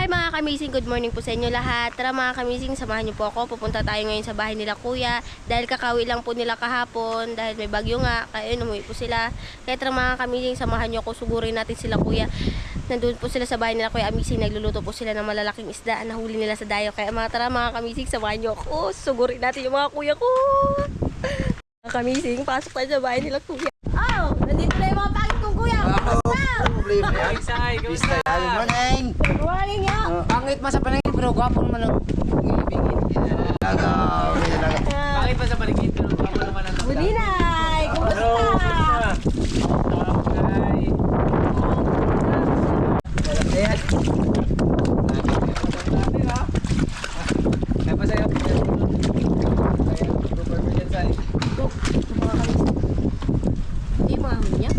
Hi mga kamising, good morning po sa inyo lahat. Tara mga kamising, samahan niyo po ako. Pupunta tayo ngayon sa bahay nila kuya. Dahil kakawi lang po nila kahapon. Dahil may bagyo nga, kaya umuwi po sila. Kaya tara mga kamising, samahan niyo ako. Sugurin natin sila kuya. Nandun po sila sa bahay nila kuya Amising. Nagluluto po sila ng malalaking isda. Nahuli nila sa dayo. Kaya tara mga kamising, samahan niyo ako. Sugurin natin yung mga kuya ko. Mga kamising, pasok tayo sa bahay nila kuya. Oh, nandito na yung mga pangit kong kuya. Good morning! Good morning yo. Pangit pa sa paningin pero gwapo naman ang ibigin. Pangit pa sa paningin pero gwapo naman ang Buninay, kumusta? Hindi mga huli niya.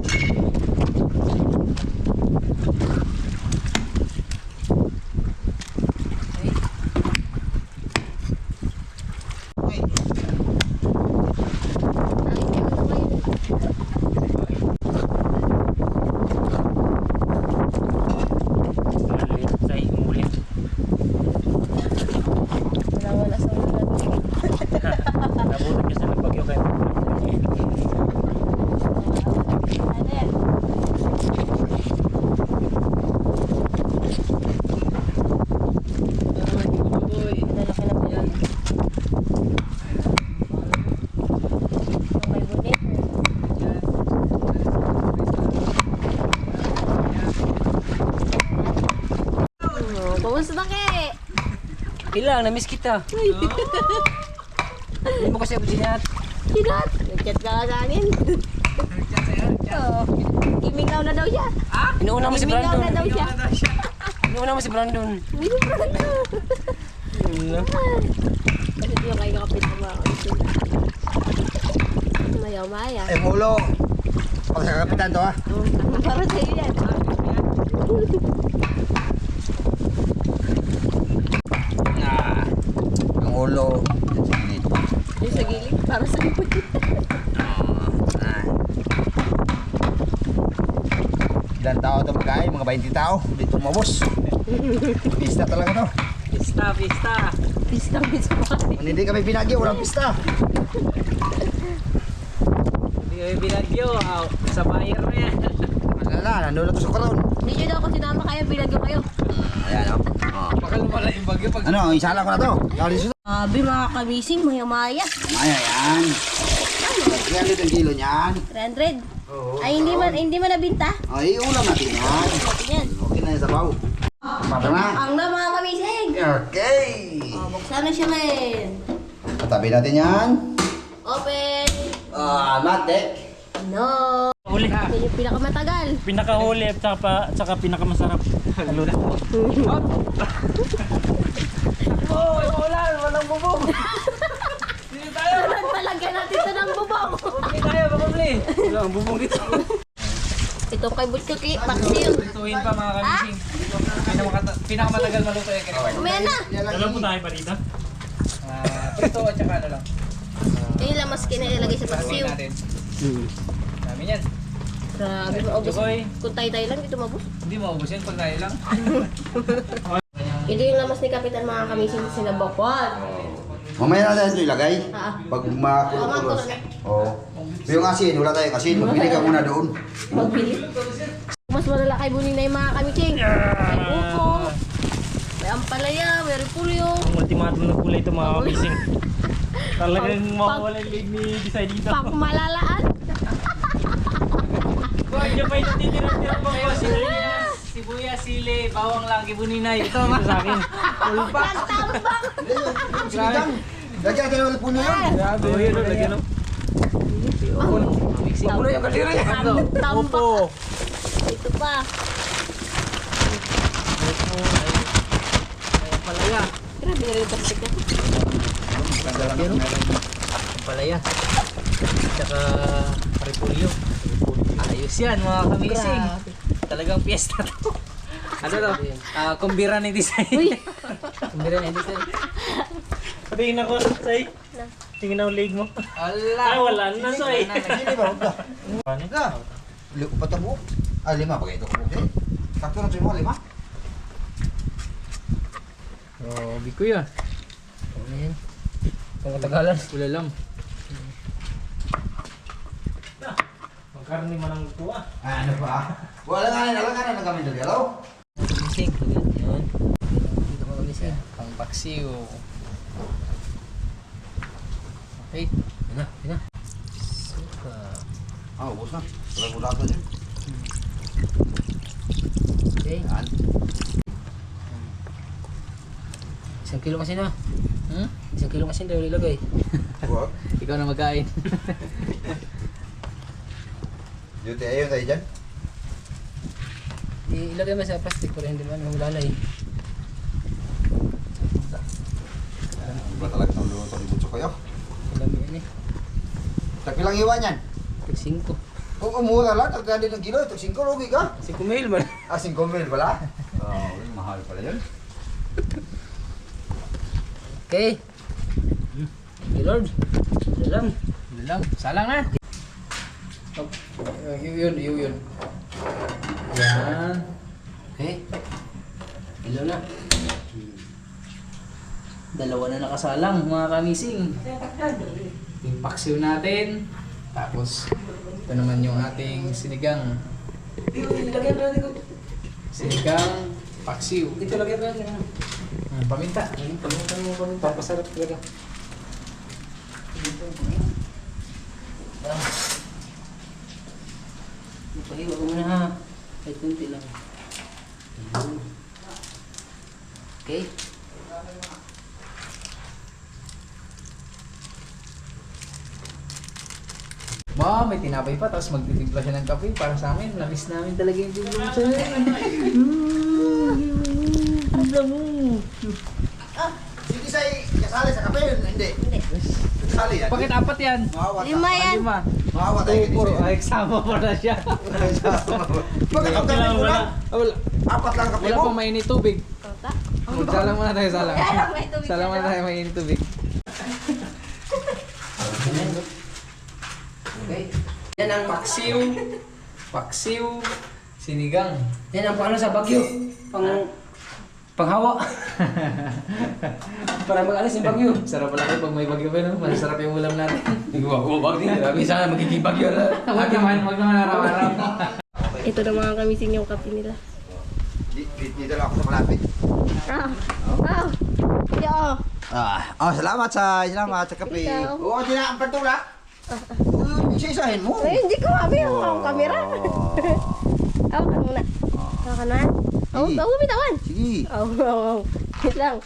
Wala sa ulo natin. Nabuti kasi ng bagyo kayo. Kumusta na ke? Ilang, na-miss kita. Hindi mo kasi abot Kinat! Nag-chat ka sa akin. Oo. Imingaw na daw siya. Inuuna mo si Imingaw Brandon. na daw siya. Inuuna mo si Brandon. Imingaw na daw. Kasi di yung kayo kapit ng mga kapit. Mayaw-maya. Eh, mulo. Pag sa kapitan to, ha? Para sa'yo yan. Yung ulo. Yung sa gilid. Para sa'yo. Ilan tao ito magkain? Mga 20 tao. Dito umabos. Pista talaga to. Pista. Pista. Kung hindi kami pinagyo, walang pista. Hindi kami binagyo. Sa buyer na yan. Wala, nandun na to sa karon. Hindi nyo daw ako sinama kayo. Bilagyo kayo. Ayan, o. Oh. Baka lumala yung bagyo pag... Ano, isala ko na to. Kali susunod. Sabi mga kamising. Maya-maya. Maya, yan. Kaya dito ang kilo niyan. 300. Oo. Ay, hindi man nabinta. Ay, ulam natin yan. Natin yan. Okay na yung sabaw. Pata na. Ang na mga kamising. Okay. Oh, buksan na siya ngayon. Tabi natin yan. Open. Matek. No. Huli. Ito yung pinakamatagal. Pinakahuli at saka pinakamasarap. Luto. Walang bubong. Sino tayo? Sunod palagyan natin ito ng bubong. Hindi tayo, bakabli. Walang bubong dito. Ito kay Butchuki. Paksiw. Tutuin pa mga kamising. Pinakamatagal maluto yung kinawa. Umaya na. Alam po tayo pa dito? Prito at saka ano lang. Ito yung lamas kinailalagay sa paksiw. Gawin natin. Dami yan. Grabe, maubos. Jokoy. Kung tayo-tayo lang, ito mabos. Hindi maubos yan pag tayo lang. Ito yung lamas ni Kapitan mga kamising sinabakwan. Mamaya na ito ilagay. Ah. Pag Tama makukulos. ko Oo. Yung asin, wala tayong asin. Magbili ka muna doon. Magbili. Mas malala kay Bunin na yung mga kamising. May upo. May ampalaya. May repulyo. Ang ultimatum na kulay ito mga kabising. Talagang mawawala yung leg ni Desai dito. Pangmalalaan. Huwag niyo pa ititira-tira pa kayo. Sibuyas, sili, bawang lang, kibuninay. Ito Ito sa akin. Nagtambak. Sinigang. Lagyan natin ulit po na yan. Grabe. Oh, yun, lagyan ng Mixing mo na yung kalira. Tambak. Ito pa. Palaya. Grabe na rin yung tapsik na. Palaya. Tsaka repolyo. Ayos yan mga kamising. Grabe. Talagang piyesta to. Ano to? Kumbira ni Desai. Kumbira ni Desai. Patingin ako, Say. Tingin ang leg mo. Ala. Ay, wala na, Say. Sini ba? Huwag ka. Ka. Patabo. Ah, 5 pa ito. Okay. Sakto na sa'yo mo, 5. Grabe ko yan. Ano yan? Pangkatagalan. Wala lang. Magkarni man ang kuha. Ano pa? Wala nga na kami dali. Hello? Kamising. Yan. Dito mga kamising. Pang paksiw. Okay. Yan na. Suka. Ubos na. Wala mo lahat na. Okay. Yan. 1 kilo kasi na. 1 kilo kasi daw ilagay. What? Ikaw na magkain. Duty ayun tayo dyan. Ilagay mo sa plastic para hindi man malalay. Iba talaga ng luto ni Butso kayo. Ilagay yan eh. Tagpilang iwan yan. Tag 5. Kung umura lang, tagdali ng kilo, tag 5 lugi ka. 5 mil man. 5 mil pala. Mahal pala yun. Okay. Okay Lord. Wala lang. Salang na. Oh, yun. Yan. Okay. Ilo na. Dalawa na nakasalang mga kamising. Yung paksiw natin. Tapos ito naman yung ating sinigang. Sinigang paksiw. Ito lagyan natin. Paminta. Paminta mo paminta. Papasarap talaga. Pahiwa ko muna ha. Kahit kunti lang. Ayun. Okay. May tinapay pa, tapos magtitimpla siya ng kape para sa amin. Namiss namin talaga yung timpla siya. Sige say, kasali sa kape yun. Hindi. Kasali yan. Bakit 4 yan? Mahawa 5 yan. 5. Mahawa tayo. Puro, ay sama pa na siya. Bakit ang dami mo lang? Wala, Apat lang kape wala mo. pang mainit tubig. Kota? Salang muna tayo, salang. May tubig Salang muna siya, tayo, mainit tubig. Okay. Yan ang paksiw, sinigang. Yan ang paano sa Bagyo. Panghawa. Para mag-alis yung Bagyo. Sarap pala kayo pag may Bagyo pa, no? Masarap yung ulam natin. Wag din. Minsan magiging Bagyo na. Wag naman araw-araw. Ito na mga kamising yung kape nila. Dito lang ako sa malapit. Salamat sa kape. Ikaw. Oo, di na ang pantula. Isa-isahin mo. Ay, hindi ko mabi ang camera. Hawakan muna. Hawakan na. Sige. Bitawan. Sige. Wait lang.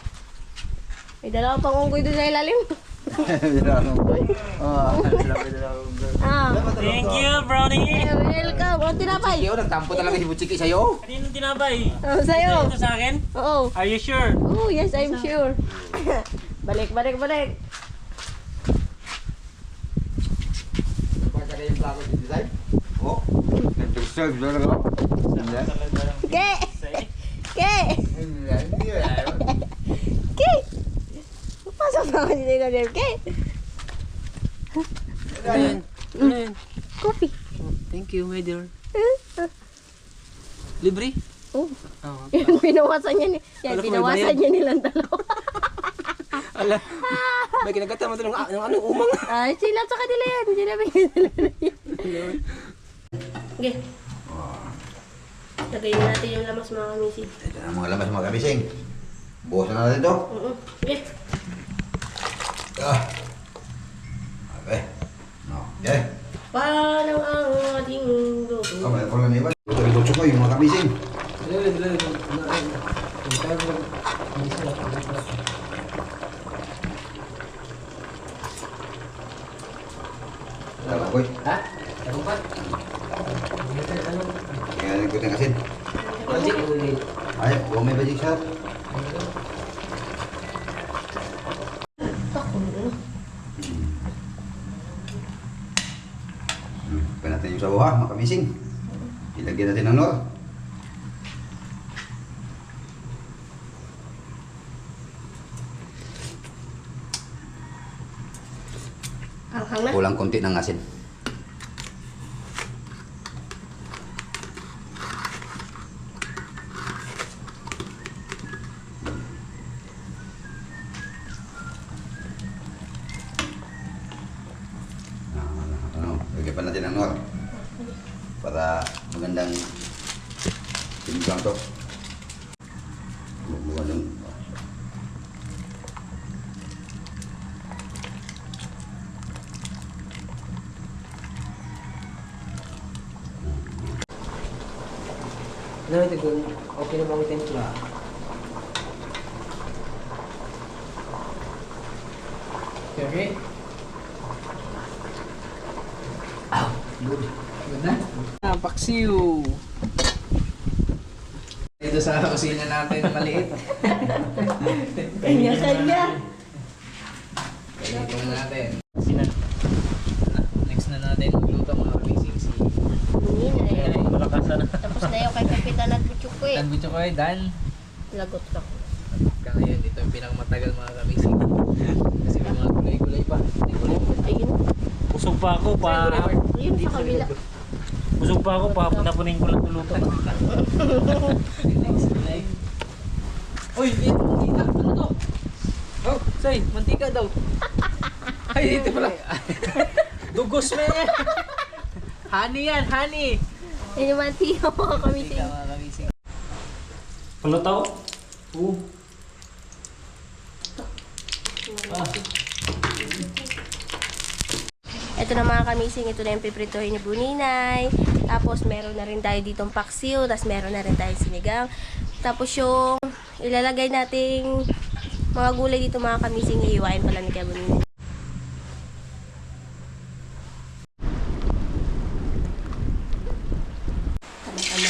May dalawa pang unggoy doon sa ilalim. Thank you, Brownie! Welcome. O, tinapay. Iyo, nagtampo talaga si Butchiki sa'yo. Kaninong tinapay? Sa'yo. Ito sa akin? Oo. Are you sure? Oh, yes, I'm sure. Balik. Basta kayong plato si Design? Oo. Nag-serve na lang ako. Ke! Pasok na ako dito na Ke! Ano yan? Coffee. Thank you, my dear. Libre? Oh, Oo. yan, binawasan niya yan, Wala ko may binawasan bayad. niya nilang dalawa. Ala, may kinagata mo ito ng anong umang. Ay, sila sa kanila yan. Sila bigyan yan. Okay. Lagayin natin yung lamas mga kamising. Ito na mga lamas mga kabising. Bukasan na natin ito. Okay. Okay. No. Okay. Paano ang ating luto? May pala na iba. Ito rin ko yung mga kabising. Tama boy. Ha? Ano ba? Kaya nagkot ng asin. Magic ulit. Ay, huwag may bajik sa. Pa natin yung sabaw ha, mga kabising. Ilagyan natin ng nor. Anghang na. Kulang konti ng asin. Ano ito kung okay na bang templa? Okay. Good. Good na? Paksiw. Dito sa kusina natin maliit. Kanya-kanya. Dito na natin. Sinan. Next na natin magluto mga kamising si Buninay. Malakasan na. Tapos na yung kay Kapitan at Butchuk eh. Dan Bichokoy, Dan. Lagot lang. Hanggang ngayon, ito yung pinakamatagal mga kamising. Kasi may mga gulay-gulay pa. May gulay pa. Ayun. Busog pa ako pa. Ayun sa kabila. Busog pa ako pa. Napunin ko lang tuluto. Next gulay. Uy, ito mantika. Ano to? Oh, say, mantika daw. Ay, ito pala. Dugos na yan. Honey yan, honey. Ayun yung mantika mga kamising. Mantika mga kamising. Palutaw? Oo. Ito na mga kamising, ito na yung pipritohin ni Buninay. Tapos meron na rin tayo ditong paksiw, tapos meron na rin tayo sinigang. Tapos yung ilalagay nating mga gulay dito mga kamising, iiwain pala ni Kuya Buninay. Tama-tama.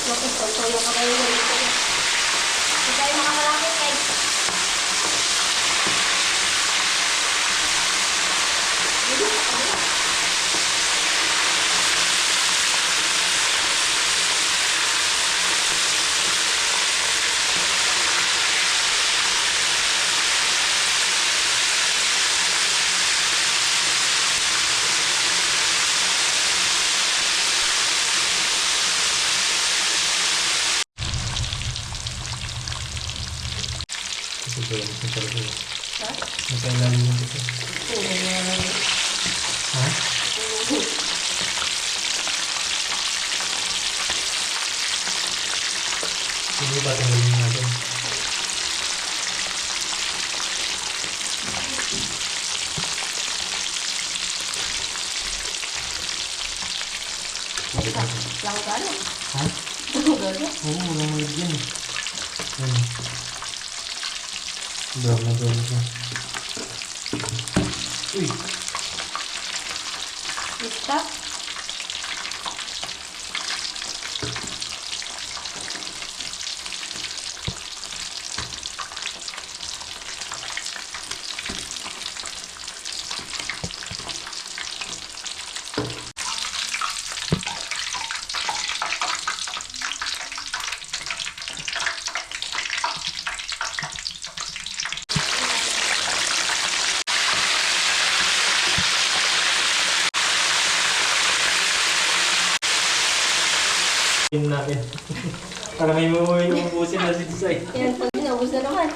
Bakit ito yung kamay mo dito? Hindi tayo makakalapit kay. Magkailalim yung ito. Ha? Hindi ba tanggalin natin? Lang gano? Ha? Gano? Oo, walang malig yan. Yan. Brown na brown siya. Uy! Stop. Yun natin. Para may umuubusin na si Desai. Yan pag inubos na naman.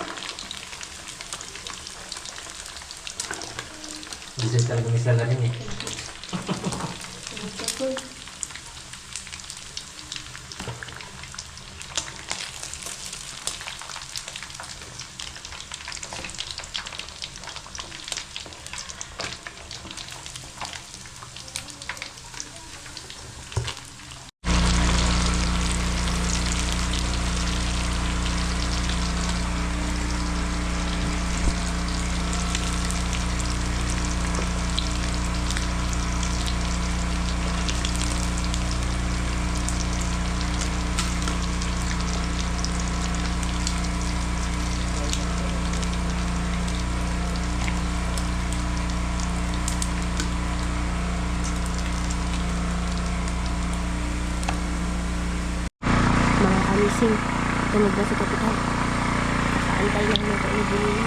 Desai talaga may salarin eh. Mga kamising, tunog na si Kapitan. Nakaantay na hinuto ni Buninay.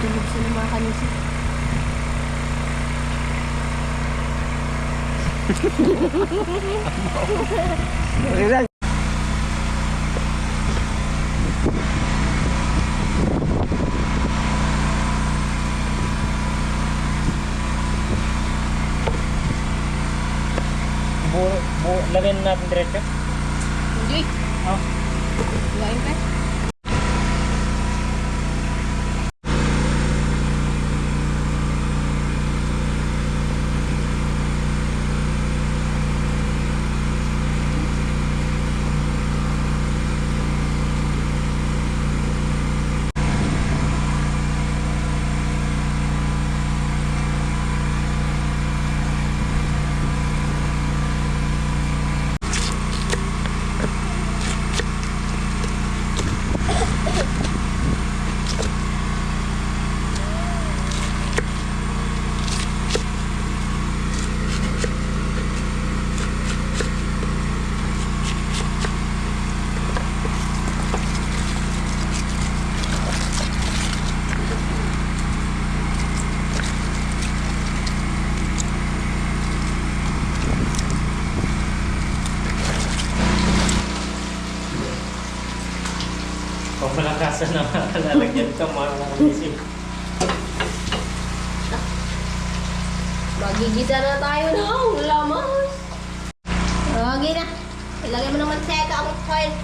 Tunog sila mga kamising. Lagyan natin diretso. Pamalakasan na lalagyan ka mga kamising. Magigisa na tayo ng lamas. Okay na. Ilagay mo naman teka ang file.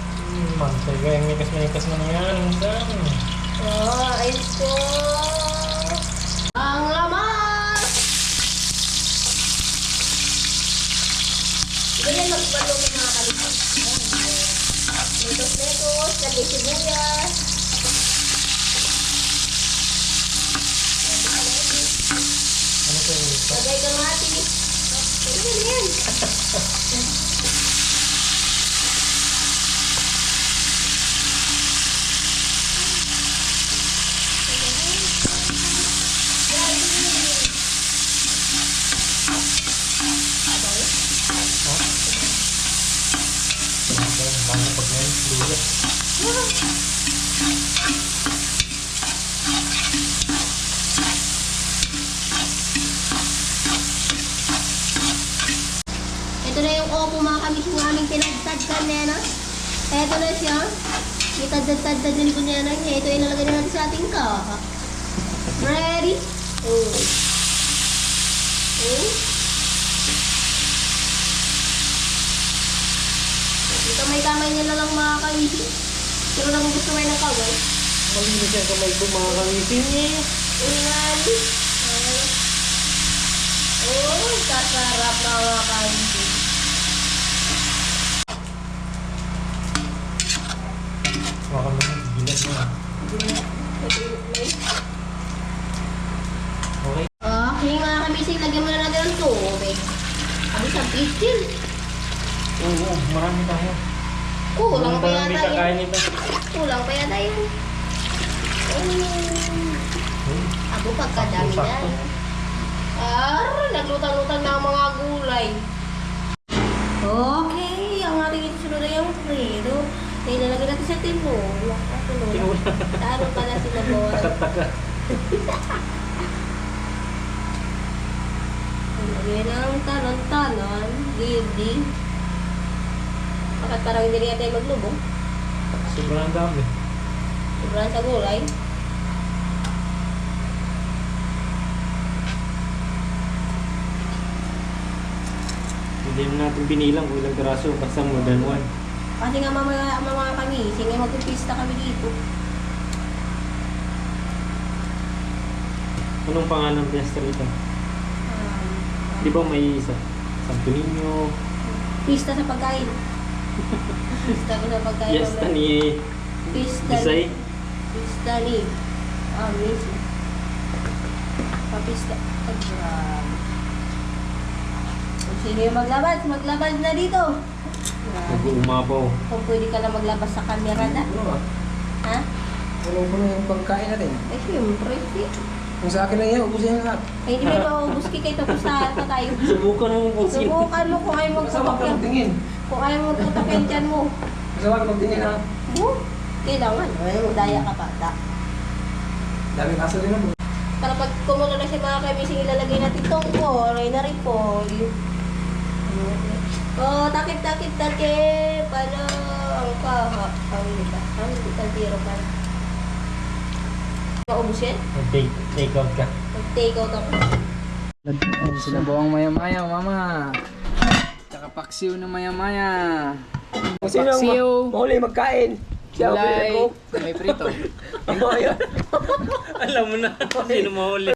Mantay yung mikas-mikas mo na yan. Ang dami. Ayos ko. Ang lamas! Ganyan magbalo ng mga kalipat. Letos-letos, lagay sibuyas. Ano ko yung ito? Lagay kamatis. Ganyan yan. Bango pag ngayon, luya. Ito na yung opo mga kami kung aming tinagtad kanina. Ito na siya. Itadad-tad din ko niya na. Ito ilalagay na natin sa ating kaka. Ready? Oh. Oh. Ito may kamay niya na lang mga kami. Pero naman gusto may nakawal. Malinis yan kamay ko mga kamising eh. Ayan. Oh, kasarap mga kami. Mga kamising, gilas mo. Okay. Okay mga kamising, lagyan mo na natin ng tubig. Sabi sa pitil. Oo, marami tayo. Kulang pa Marami yata kakain yun. nito. Kulang pa yata yun. Ako pagkadami na. Sakto. Naglutang-lutang na ang mga gulay. Okay, ang ating isusunod na yung prito. Ilalagay natin sa tinola. Tinola. Taro pala sinabon. Taka-taka. Ilagay ng tanon-tanon. Gildi. Bakit parang hindi rin tayo maglubong? Sobrang dami. Sobrang sa gulay. Hindi na natin binilang kung ilang piraso. Basta more than one. Kasi nga mga kami, sige magpipista kami dito. Anong pangalan ng piyesta rito? Di ba may isa? Santo Niño. Pista sa pagkain. Pista ko sa pagkain. Piyesta ni Pista Bisay. Pista ni. Miss. Papista. Ay, grabe. Kung sino yung maglabas na dito. Grabe. Nag-uumabaw. Kung pwede ka na maglabas sa camera na. Ha? Wala ko na yung pagkain natin. Eh, siyempre. Kung sa akin lang yan, ubusin yan lahat. Ay, hindi mo maubos kay tapos na tayo. Subukan mo kung sino. Subukan mo kung ayaw Masama ka magtutok yan. magtingin. Kung ayaw magtutok yan dyan mo. Masama ka magtingin ha. Kailangan. Ay, daya ka pa. Daming aso din ako. Para pag kumulo na siya mga kamising, ilalagay natin tungkol, ay na repol. Oh, takip. Ano, ang kaha. Ang tiro pa. Maubos yan? Mag-take out ka. Mag-take out ako. Sinabawang maya-maya, mama. Tsaka paksiw na maya-maya. Kung sino ang mahuli magkain, siya ang Gulay ko. na may prito. Alam mo na kung sino mahuli.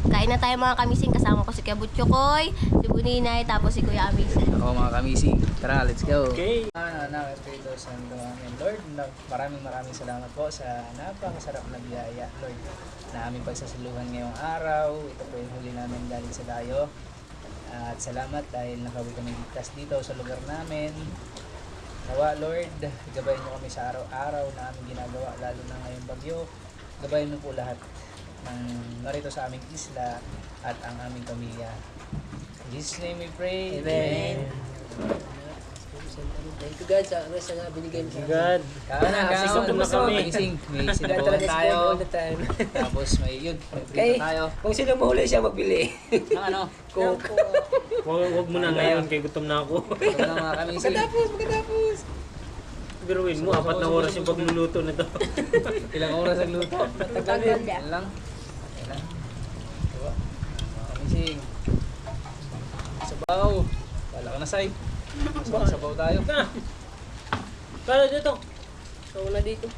Kain na tayo mga kamising. Kasama ko si Kuya Butchokoy, si Buninay, tapos si Kuya Amising. Ako mga kamising. Tara, let's go. Okay. Espiritu Santo, Amen. Lord, maraming salamat po sa napakasarap na biyaya, Lord, na aming pagsasaluhan ngayong araw. Ito po yung huli namin galing sa dayo. At salamat dahil nakawi kami ligtas dito sa lugar namin. Nawa, Lord, gabayan niyo kami sa araw-araw na aming ginagawa, lalo na ngayong bagyo. Gabayan niyo po lahat ng narito sa aming isla at ang aming pamilya. In Jesus' name we pray. Amen. Thank you God sa rest na binigay niyo. God. Kaon na, Gusto kaon na kami. Gising. May God sinabawan talaga tayo. tayo all the time. Tapos may yun, may Okay, prito tayo. kung sino mahuli siya magbili. Ng ano? Coke. Wag mo na ngayon kay gutom na ako. Ito na mga kamising. Pagkatapos. Biruin mo, 4 na oras yung pagluluto na to. Ilang oras ang luto? Matagal din. Yan lang. Yan lang. Diba? Mga kamising. Sabaw. Wala ka na, Sai. Sabaw tayo. Kala dito. So, na dito.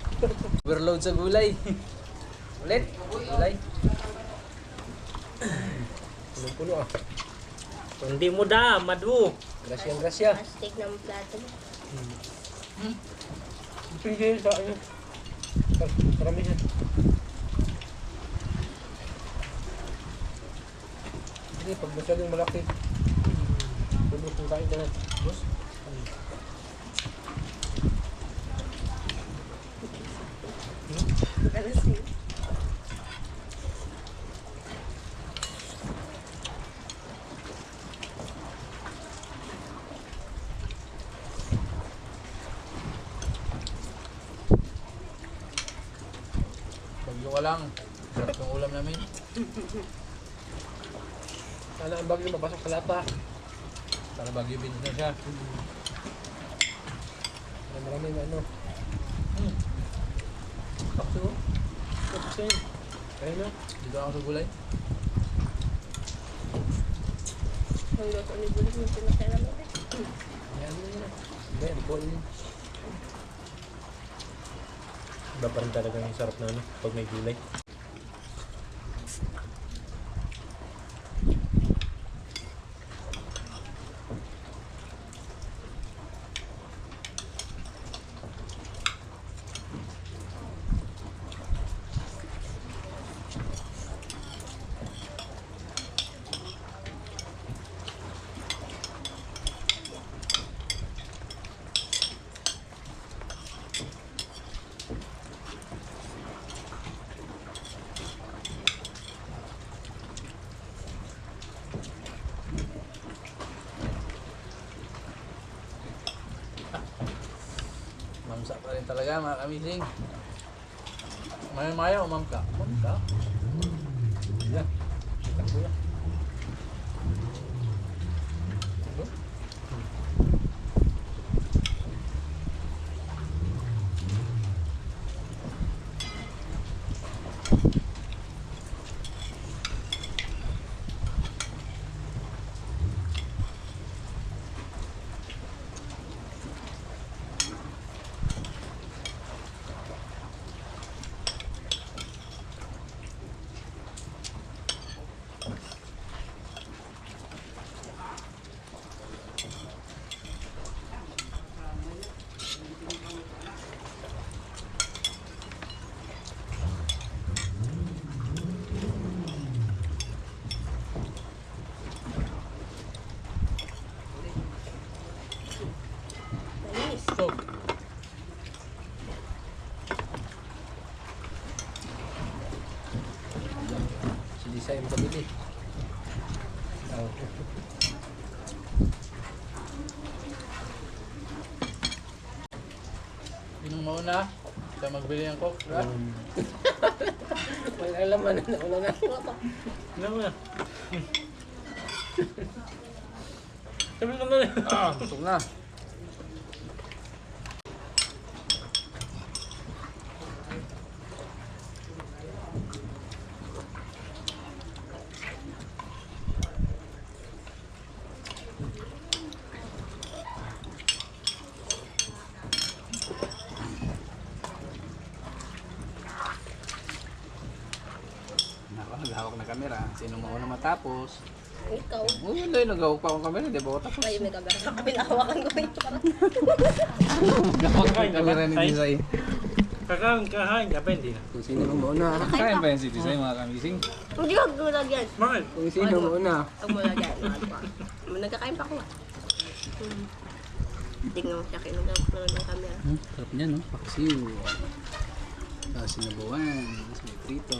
Overload sa gulay. Ulit. Gulay. Puno ah. Hindi mo da, madu. Grasya, grasya. Plastic ng plato. Sige, sa ano. Marami yan. Hindi, pag masyadong malaki. Tulog kung kain ka na. Boss? Alas Bagyo ka lang. Sarap yung ulam namin. Sana ang bagyo mapasok sa lata. Para bagyo binis na siya. Maraming ano. Pakso. Pakso yun. Kaya na. Dito ako sa gulay. Ang luto ni Bulis yung pinasaya namin. Ayan mo yun. Hindi, hindi ko yun. Iba pa rin talaga yung sarap na ano, pag may gulay. Mamsa pa rin talaga mga kamising. Maya-maya umam ka. Umam ka. Yan. Kita ko yan. So, si Disay mo kabili. Oh. Sinong mauna? Siya magbili ng coke, right? May alaman na nauna na. Ano mo na? Sabi naman eh. Busog na. Naghawak na kamera. Sino mauna matapos? Ikaw. Oh, yun doon. Naghawak pa akong kamera. Di ba ako tapos? Kayo may kamera. Pinahawakan ko ito. Naghawak ang kamera ni Disay. Kakain ka pa, hindi na. Kung sino mauna. Kain pa yan si Disay mga kamising. Hindi ko gulag yan. Bakit? Kung sino mauna. Ang mula yan. Nagkakain pa ako. Tingnan mo siya kinagawak ng camera. Sarap niya, no? Paksiw. Sinabuan. May prito.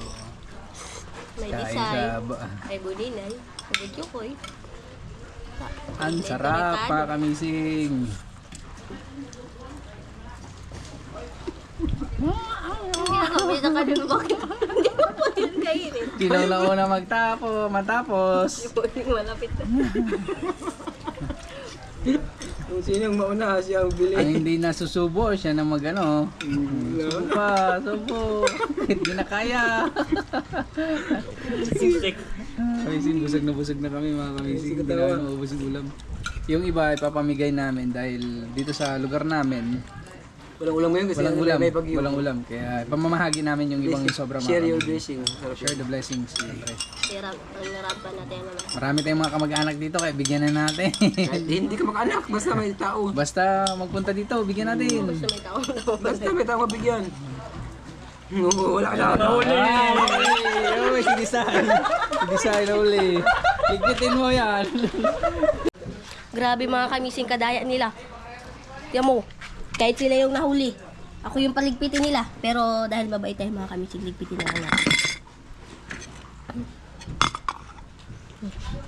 May Kain design. sa... May budinay. May chukoy. Ang sarap pa kamising. Hindi ako bisa ka dun bakit. Hindi mo po yun kainin. Sino na una matapos? Hindi po yung malapit na. Kung sinong mauna siya ang bili. Ang hindi nasusubo, siya na magano. Subo pa, subo. Hindi na kaya. Kamising, busog na kami mga kamising. Hindi namin maubos yung ulam. Yung iba ipapamigay namin dahil dito sa lugar namin, Walang ulam ngayon kasi walang ulam. may bagyo. Walang ulam. Kaya pamamahagi namin yung ibang sobrang Share your mga blessing. Share the blessings. Siyempre. Narapan natin naman. Marami tayong mga kamag-anak dito kaya bigyan na natin. Kahit hindi ka mag-anak, basta may tao. Basta magpunta dito, bigyan natin. Basta may tao na. Basta may tao mabigyan. Oo, wala ka na. Nahuli! Ay, si Desai. Si Desai na uli. Ligpitin mo yan. Grabe mga kamising kadaya nila. Tiyan mo, kahit sila yung nahuli, ako yung paligpitin nila. Pero dahil mabait tayo mga kamising, ligpitin na lang natin.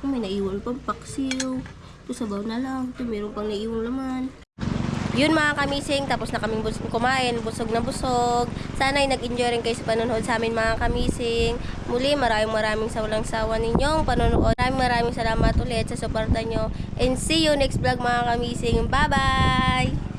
May naiwan pang paksiw. Ito sabaw na lang. Ito meron pang naiwan laman. Yun mga kamising, tapos na kaming kumain, busog na busog. Sana ay nag-enjoy rin kayo sa panonood sa amin mga kamising. Muli, maraming walang sawa ninyong panonood. Maraming salamat ulit sa suporta nyo. And see you next vlog mga kamising. Bye-bye!